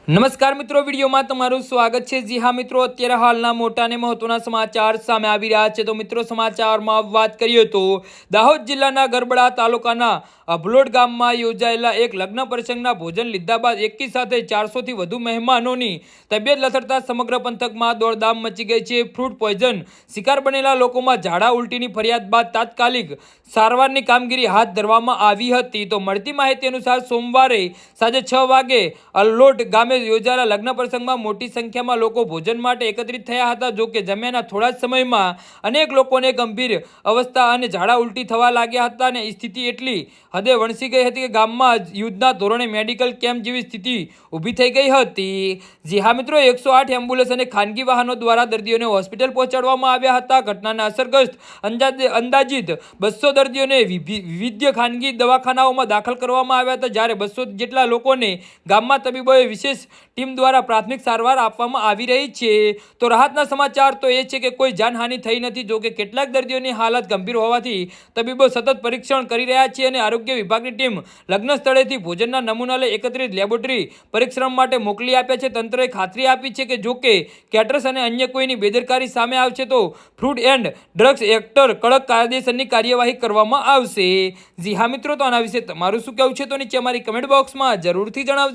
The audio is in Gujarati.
નમસ્કાર મિત્રો, વિડીયોમાં તમારું સ્વાગત છે। જી હા મિત્રો, અત્યારે હાલના મોટા અને મહત્વના સમાચાર સામે આવી રહ્યા છે। તો મિત્રો, સમાચારમાં વાત કરીએ તો દાહોદ જિલ્લાના ગરબડા તાલુકાના અભલોડ ગામમાં યોજાયેલા એક લગ્ન પ્રસંગના ભોજન લીધા બાદ એકી સાથે 400થી વધુ મહેમાનોની તબિયત લથડતા સમગ્ર પંથકમાં દોડધામ મચી ગઈ છે। ફ્રૂડ પોઈઝન શિકાર બનેલા લોકોમાં ઝાડા ઉલટીની ફરિયાદ બાદ તાત્કાલિક સારવારની કામગીરી હાથ ધરવામાં આવી હતી। તો મળતી માહિતી અનુસાર સોમવારે સાંજે 6 વાગે અલોડ ગામે યોજાયેલા લગ્ન પ્રસંગમાં મોટી સંખ્યામાં લોકો ભોજન માટે એકત્રિત થયા હતા। જો કે જમ્યાના થોડા જ સમયમાં અનેક લોકોને ગંભીર અવસ્થા અને ઝાડા ઉલટી થવા લાગ્યા હતા અને સ્થિતિ એટલી હદે વણસી ગઈ હતી કે ગામમાં યુદ્ધના ધોરણે મેડિકલ કેમ્પ જેવી સ્થિતિ ઊભી થઈ ગઈ હતી। જી હા મિત્રો, 108 એમ્બ્યુલન્સ અને ખાનગી વાહનો દ્વારા દર્દીઓને હોસ્પિટલ પહોંચાડવામાં આવ્યા હતા। ઘટનાના અસરગ્રસ્ત અંદાજિત 200 દર્દીઓને વિવિધ ખાનગી દવાખાનાઓમાં દાખલ કરવામાં આવ્યા હતા, જ્યારે 200 જેટલા લોકોને ગામમાં તબીબોએ વિશેષ ટીમ દ્વારા પ્રાથમિક સારવાર આપવામાં આવી રહી છે। તો રાહતના સમાચાર તો એ છે કે કોઈ જાનહાનિ થઈ નથી। જો કે કેટલાક દર્દીઓની હાલત ગંભીર હોવાથી તબીબો સતત પરીક્ષણ કરી રહ્યા છે અને આરોગ્ય વિભાગની ટીમ લગ્ન સ્થળેથી ભોજનના નમૂના લઈ એકત્રિત લેબોરેટરી પરીક્ષણ માટે મોકલી આપ્યા છે। તંત્રએ ખાતરી આપી છે કે જો કે કેટરર્સ અને અન્ય કોઈની બેદરકારી સામે આવશે તો ફૂડ એન્ડ ડ્રગ્સ એક્ટ કડક કાયદેસરની કાર્યવાહી કરવામાં આવશે। જી હા મિત્રો, તો આના વિશે તમારું શું કહેવું છે તો નીચે અમારી કમેન્ટ બોક્સમાં જરૂરથી જણાવજો।